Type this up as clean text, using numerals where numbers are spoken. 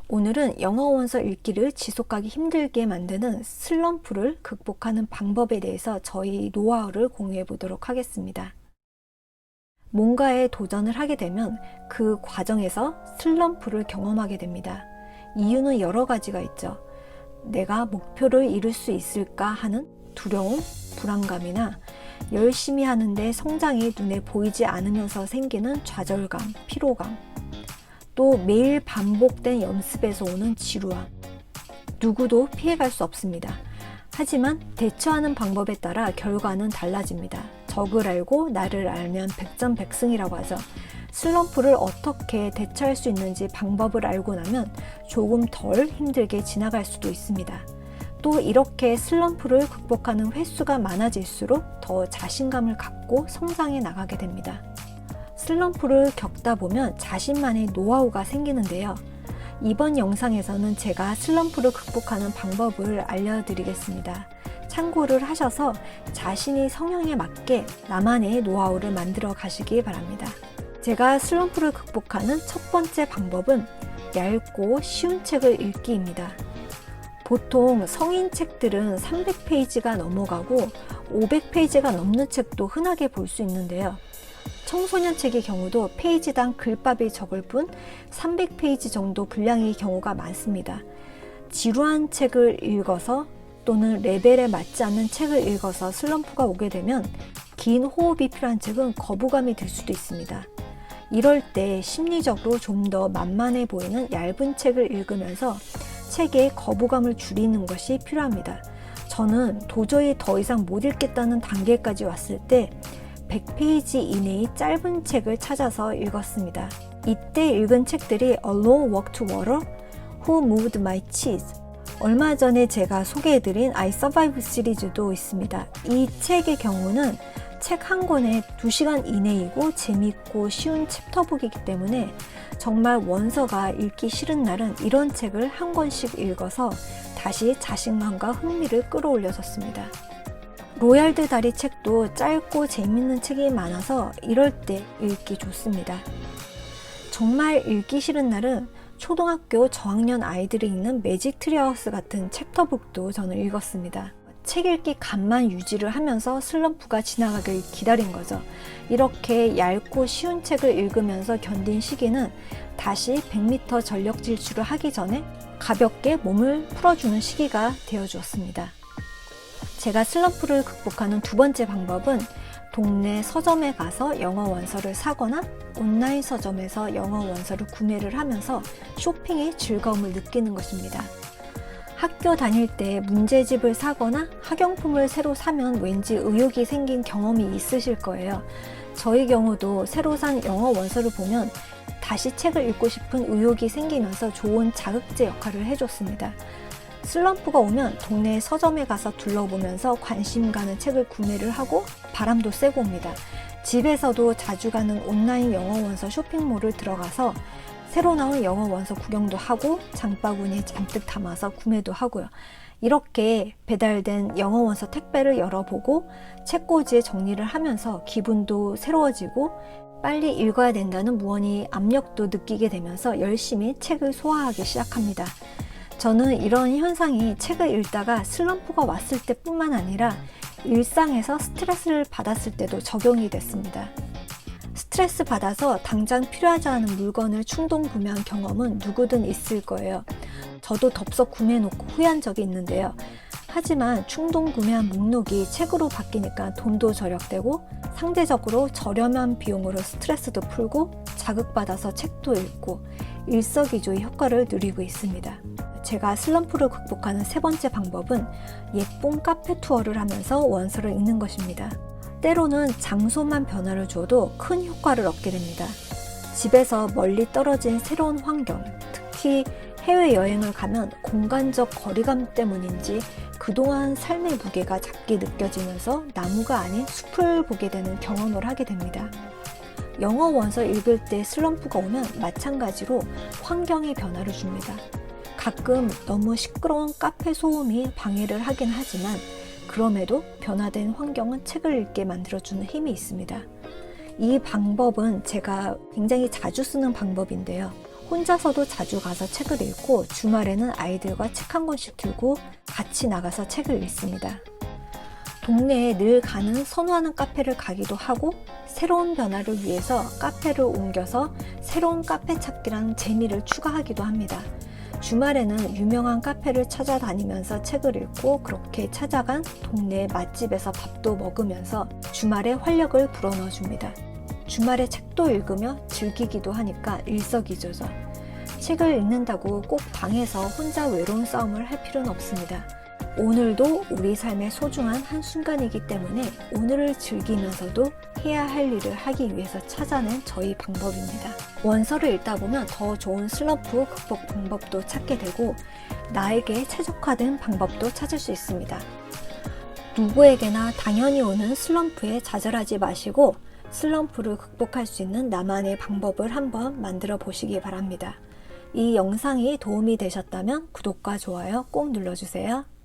오늘은 영어 원서 읽기를 지속하기 힘들게 만드는 슬럼프를 극복하는 방법에 대해서 저희 노하우를 공유해 보도록 하겠습니다. 뭔가에 도전을 하게 되면 그 과정에서 슬럼프를 경험하게 됩니다. 이유는 여러 가지가 있죠. 내가 목표를 이룰 수 있을까 하는 두려움, 불안감이나 열심히 하는데 성장이 눈에 보이지 않으면서 생기는 좌절감, 피로감, 또 매일 반복된 연습에서 오는 지루함. 누구도 피해갈 수 없습니다. 하지만 대처하는 방법에 따라 결과는 달라집니다. 적을 알고 나를 알면 백전백승이라고 하죠. 슬럼프를 어떻게 대처할 수 있는지 방법을 알고 나면 조금 덜 힘들게 지나갈 수도 있습니다. 또 이렇게 슬럼프를 극복하는 횟수가 많아질수록 더 자신감을 갖고 성장해 나가게 됩니다. 슬럼프를 겪다 보면 자신만의 노하우가 생기는데요. 이번 영상에서는 제가 슬럼프를 극복하는 방법을 알려드리겠습니다. 참고를 하셔서 자신의 성향에 맞게 나만의 노하우를 만들어 가시기 바랍니다. 제가 슬럼프를 극복하는 첫 번째 방법은 얇고 쉬운 책을 읽기입니다. 보통 성인 책들은 300페이지가 넘어가고 500페이지가 넘는 책도 흔하게 볼 수 있는데요. 청소년 책의 경우도 페이지당 글밥이 적을 뿐 300페이지 정도 분량의 경우가 많습니다. 지루한 책을 읽어서 또는 레벨에 맞지 않는 책을 읽어서 슬럼프가 오게 되면 긴 호흡이 필요한 책은 거부감이 들 수도 있습니다. 이럴 때 심리적으로 좀 더 만만해 보이는 얇은 책을 읽으면서 책의 거부감을 줄이는 것이 필요합니다. 저는 도저히 더 이상 못 읽겠다는 단계까지 왔을 때 100페이지 이내의 짧은 책을 찾아서 읽었습니다. 이때 읽은 책들이 A Long Walk to Water, Who Moved My Cheese, 얼마 전에 제가 소개해드린 I Survive 시리즈도 있습니다. 이 책의 경우는 책 한 권에 2시간 이내이고 재밌고 쉬운 챕터북이기 때문에 정말 원서가 읽기 싫은 날은 이런 책을 한 권씩 읽어서 다시 자신감과 흥미를 끌어올렸었습니다. 로얄드 다리 책도 짧고 재밌는 책이 많아서 이럴 때 읽기 좋습니다. 정말 읽기 싫은 날은 초등학교 저학년 아이들이 읽는 매직 트리하우스 같은 챕터북도 저는 읽었습니다. 책 읽기 간만 유지를 하면서 슬럼프가 지나가길 기다린 거죠. 이렇게 얇고 쉬운 책을 읽으면서 견딘 시기는 다시 100m 전력 질주를 하기 전에 가볍게 몸을 풀어주는 시기가 되어주었습니다. 제가 슬럼프를 극복하는 두 번째 방법은 동네 서점에 가서 영어 원서를 사거나 온라인 서점에서 영어 원서를 구매를 하면서 쇼핑의 즐거움을 느끼는 것입니다. 학교 다닐 때 문제집을 사거나 학용품을 새로 사면 왠지 의욕이 생긴 경험이 있으실 거예요. 저의 경우도 새로 산 영어 원서를 보면 다시 책을 읽고 싶은 의욕이 생기면서 좋은 자극제 역할을 해줬습니다. 슬럼프가 오면 동네 서점에 가서 둘러보면서 관심 가는 책을 구매를 하고 바람도 쐬고 옵니다. 집에서도 자주 가는 온라인 영어 원서 쇼핑몰을 들어가서 새로 나온 영어 원서 구경도 하고 장바구니에 잔뜩 담아서 구매도 하고요. 이렇게 배달된 영어 원서 택배를 열어보고 책꽂이에 정리를 하면서 기분도 새로워지고 빨리 읽어야 된다는 무언의 압력도 느끼게 되면서 열심히 책을 소화하기 시작합니다. 저는 이런 현상이 책을 읽다가 슬럼프가 왔을 때뿐만 아니라 일상에서 스트레스를 받았을 때도 적용이 됐습니다. 스트레스 받아서 당장 필요하지 않은 물건을 충동 구매한 경험은 누구든 있을 거예요. 저도 덥석 구매해놓고 후회한 적이 있는데요. 하지만 충동 구매한 목록이 책으로 바뀌니까 돈도 절약되고 상대적으로 저렴한 비용으로 스트레스도 풀고 자극받아서 책도 읽고 일석이조의 효과를 누리고 있습니다. 제가 슬럼프를 극복하는 세 번째 방법은 예쁜 카페 투어를 하면서 원서를 읽는 것입니다. 때로는 장소만 변화를 주어도 큰 효과를 얻게 됩니다. 집에서 멀리 떨어진 새로운 환경, 특히 해외여행을 가면 공간적 거리감 때문인지 그동안 삶의 무게가 작게 느껴지면서 나무가 아닌 숲을 보게 되는 경험을 하게 됩니다. 영어 원서 읽을 때 슬럼프가 오면 마찬가지로 환경이 변화를 줍니다. 가끔 너무 시끄러운 카페 소음이 방해를 하긴 하지만 그럼에도 변화된 환경은 책을 읽게 만들어주는 힘이 있습니다. 이 방법은 제가 굉장히 자주 쓰는 방법인데요. 혼자서도 자주 가서 책을 읽고 주말에는 아이들과 책 한 권씩 들고 같이 나가서 책을 읽습니다. 동네에 늘 가는 선호하는 카페를 가기도 하고 새로운 변화를 위해서 카페를 옮겨서 새로운 카페 찾기라는 재미를 추가하기도 합니다. 주말에는 유명한 카페를 찾아다니면서 책을 읽고 그렇게 찾아간 동네 맛집에서 밥도 먹으면서 주말에 활력을 불어넣어 줍니다. 주말에 책도 읽으며 즐기기도 하니까 일석이조죠. 책을 읽는다고 꼭 방에서 혼자 외로운 싸움을 할 필요는 없습니다. 오늘도 우리 삶의 소중한 한순간이기 때문에 오늘을 즐기면서도 해야 할 일을 하기 위해서 찾아낸 저희 방법입니다. 원서를 읽다 보면 더 좋은 슬럼프 극복 방법도 찾게 되고 나에게 최적화된 방법도 찾을 수 있습니다. 누구에게나 당연히 오는 슬럼프에 좌절하지 마시고 슬럼프를 극복할 수 있는 나만의 방법을 한번 만들어 보시기 바랍니다. 이 영상이 도움이 되셨다면 구독과 좋아요 꼭 눌러주세요.